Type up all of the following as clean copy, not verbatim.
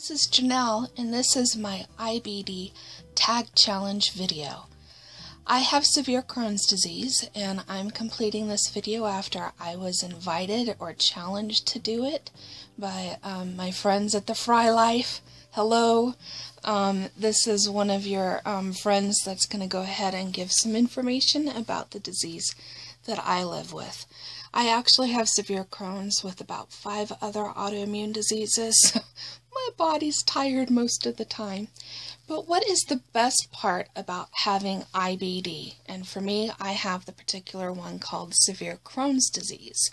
This is Janelle, and this is my IBD tag challenge video. I have severe Crohn's disease, and I'm completing this video after I was invited or challenged to do it by my friends at the Fry Life. Hello. This is one of your friends that's going to go ahead and give some information about the disease that I live with. I actually have severe Crohn's with about 5 other autoimmune diseases. My body's tired most of the time. But what is the best part about having IBD? And for me, I have the particular one called severe Crohn's disease.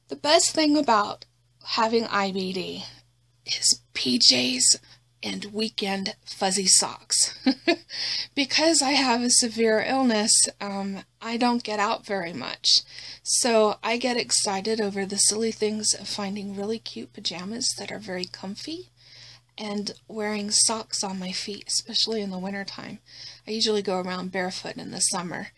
The best thing about having IBD is PJs and weekend fuzzy socks. Because I have a severe illness, I don't get out very much. So I get excited over the silly things of finding really cute pajamas that are very comfy and wearing socks on my feet, especially in the wintertime. I usually go around barefoot in the summer,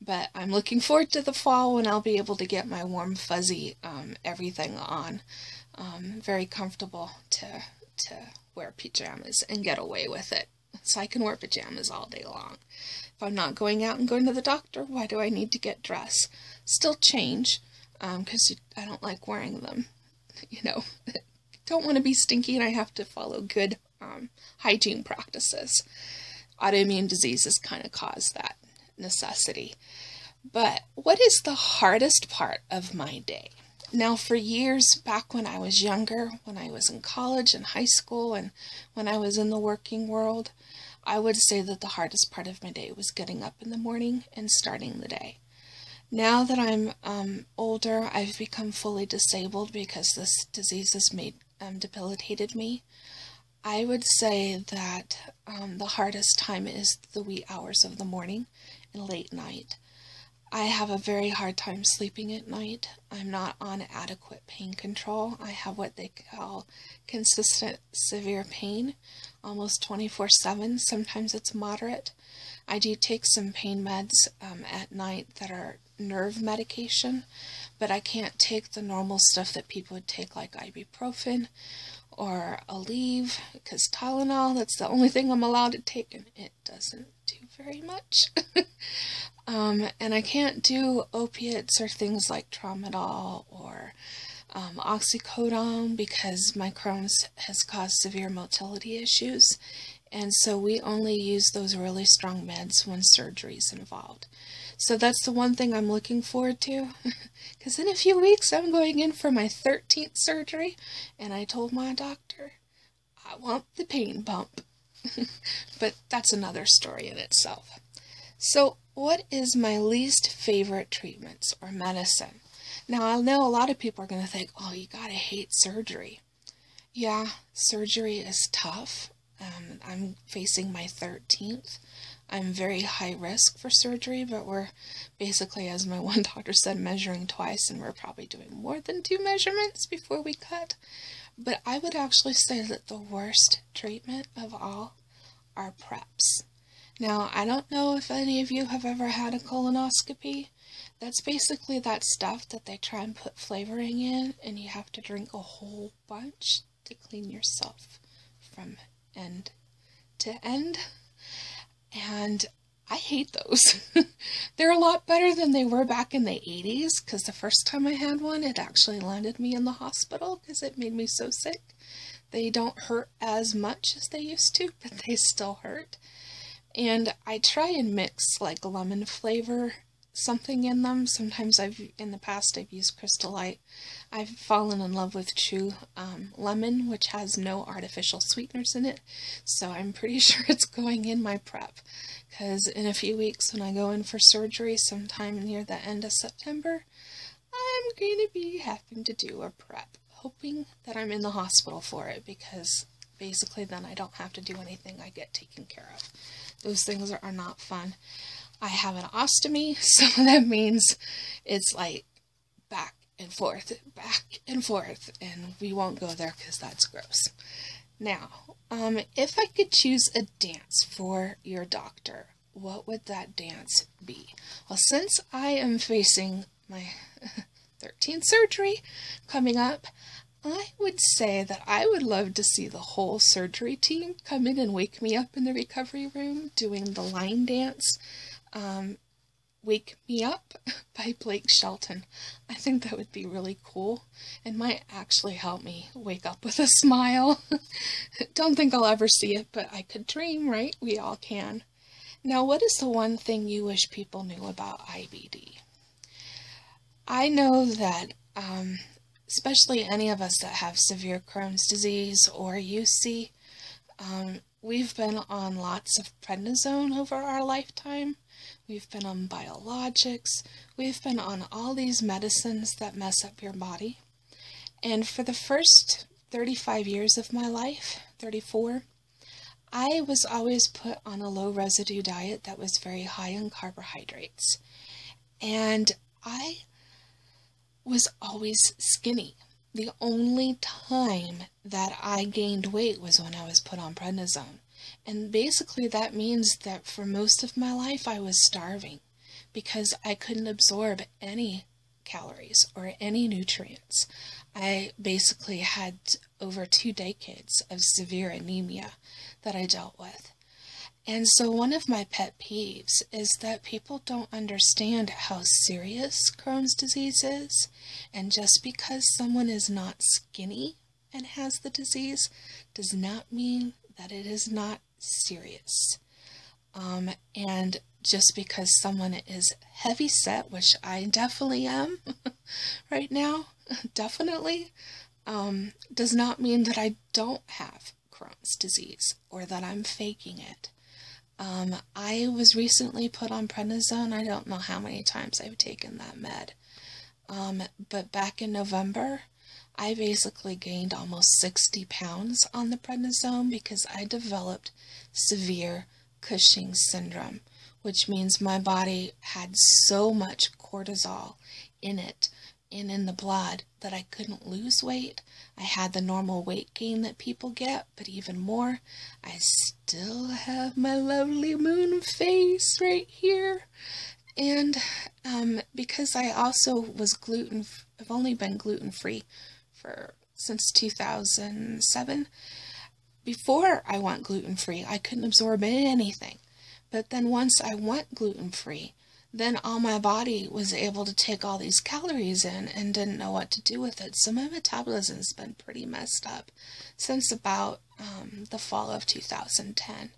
but I'm looking forward to the fall when I'll be able to get my warm fuzzy everything on. Very comfortable to wear pajamas and get away with it. So I can wear pajamas all day long. If I'm not going out and going to the doctor, why do I need to get dressed? Still change, because I don't like wearing them. You know, don't want to be stinky, and I have to follow good hygiene practices. Autoimmune diseases kind of cause that necessity. But what is the hardest part of my day? Now, for years, back when I was younger, when I was in college and high school, and when I was in the working world, I would say that the hardest part of my day was getting up in the morning and starting the day. Now that I'm older, I've become fully disabled because this disease has debilitated me. I would say that the hardest time is the wee hours of the morning and late night. I have a very hard time sleeping at night. I'm not on adequate pain control. I have what they call consistent severe pain, almost 24/7. Sometimes it's moderate. I do take some pain meds at night that are nerve medication, but I can't take the normal stuff that people would take, like ibuprofen or Aleve, because Tylenol, that's the only thing I'm allowed to take, and it doesn't do very much. And I can't do opiates or things like tramadol or oxycodone because my Crohn's has caused severe motility issues, and so we only use those really strong meds when surgery is involved. So that's the one thing I'm looking forward to, because in a few weeks I'm going in for my 13th surgery, and I told my doctor I want the pain bump. But that's another story in itself. So what is my least favorite treatments or medicine? Now, I know a lot of people are going to think, oh, you gotta hate surgery. Yeah, surgery is tough. I'm facing my 13th. I'm very high risk for surgery, but we're basically, as my one doctor said, measuring twice, and we're probably doing more than 2 measurements before we cut. But I would actually say that the worst treatment of all are preps. Now, I don't know if any of you have ever had a colonoscopy. That's basically that stuff that they try and put flavoring in, and you have to drink a whole bunch to clean yourself from end to end. And I hate those. They're a lot better than they were back in the 80s, because the first time I had one, it actually landed me in the hospital because it made me so sick. They don't hurt as much as they used to, but they still hurt. And I try and mix like lemon flavor, something in them. Sometimes in the past I've used Crystal Light. I've fallen in love with Chew Lemon, which has no artificial sweeteners in it. So I'm pretty sure it's going in my prep, because in a few weeks when I go in for surgery sometime near the end of September, I'm going to be having to do a prep, hoping that I'm in the hospital for it, because basically then I don't have to do anything. I get taken care of. Those things are not fun. I have an ostomy, so that means it's like back and forth, and we won't go there because that's gross. Now, if I could choose a dance for your doctor, what would that dance be? Well, since I am facing my 13th surgery coming up, I would say that I would love to see the whole surgery team come in and wake me up in the recovery room doing the line dance, Wake Me Up by Blake Shelton. I think that would be really cool and might actually help me wake up with a smile. Don't think I'll ever see it, but I could dream, right? We all can. Now, what is the one thing you wish people knew about IBD? I know that, especially any of us that have severe Crohn's disease or UC, we've been on lots of prednisone over our lifetime. We've been on biologics. We've been on all these medicines that mess up your body. And for the first 35 years of my life, 34, I was always put on a low residue diet that was very high in carbohydrates. And I was always skinny. The only time that I gained weight was when I was put on prednisone. And basically that means that for most of my life I was starving because I couldn't absorb any calories or any nutrients. I basically had over 2 decades of severe anemia that I dealt with. And so one of my pet peeves is that people don't understand how serious Crohn's disease is. And just because someone is not skinny and has the disease does not mean that it is not serious. And just because someone is heavy set, which I definitely am right now, definitely, does not mean that I don't have Crohn's disease or that I'm faking it. I was recently put on prednisone. I don't know how many times I've taken that med. But back in November, I basically gained almost 60 pounds on the prednisone because I developed severe Cushing's syndrome, which means my body had so much cortisol in it and in the blood that I couldn't lose weight. I had the normal weight gain that people get, but even more, I still have my lovely moon face right here. And because I also was I've only been gluten-free since 2007. Before I went gluten-free, I couldn't absorb anything. But then once I went gluten-free, then all my body was able to take all these calories in and didn't know what to do with it. So my metabolism's been pretty messed up since about the fall of 2010.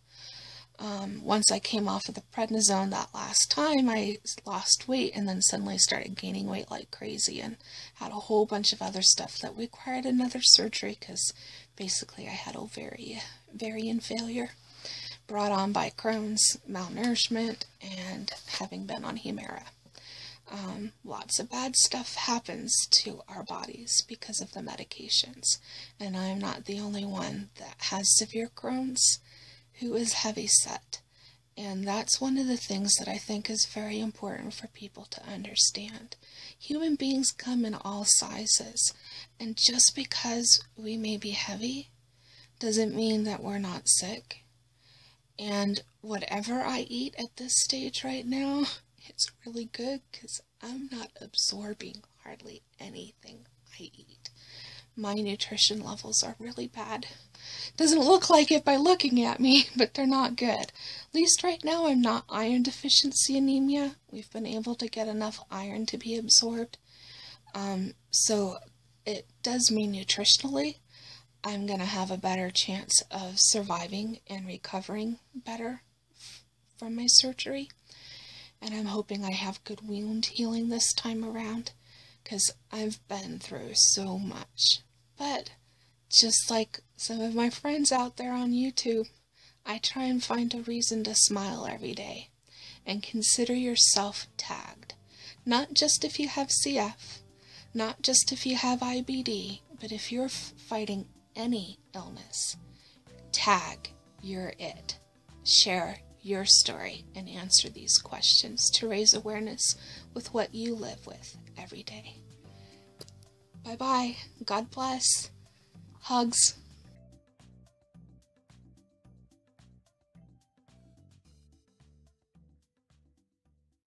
Once I came off of the prednisone that last time, I lost weight and then suddenly started gaining weight like crazy and had a whole bunch of other stuff that required another surgery because basically I had ovarian failure brought on by Crohn's, malnourishment, and having been on Humira. Lots of bad stuff happens to our bodies because of the medications, and I'm not the only one that has severe Crohn's who is heavy set. And that's one of the things that I think is very important for people to understand. Human beings come in all sizes, and just because we may be heavy doesn't mean that we're not sick. And whatever I eat at this stage right now, it's really good because I'm not absorbing hardly anything I eat. My nutrition levels are really bad. Doesn't look like it by looking at me, but they're not good. At least right now I'm not iron deficiency anemia. We've been able to get enough iron to be absorbed. So it does mean nutritionally I'm going to have a better chance of surviving and recovering better from my surgery. And I'm hoping I have good wound healing this time around because I've been through so much. But just like some of my friends out there on YouTube, I try and find a reason to smile every day. And consider yourself tagged. Not just if you have CF, not just if you have IBD, but if you're fighting any illness, tag you're it. Share your story and answer these questions to raise awareness with what you live with every day. Bye-bye. God bless. Hugs.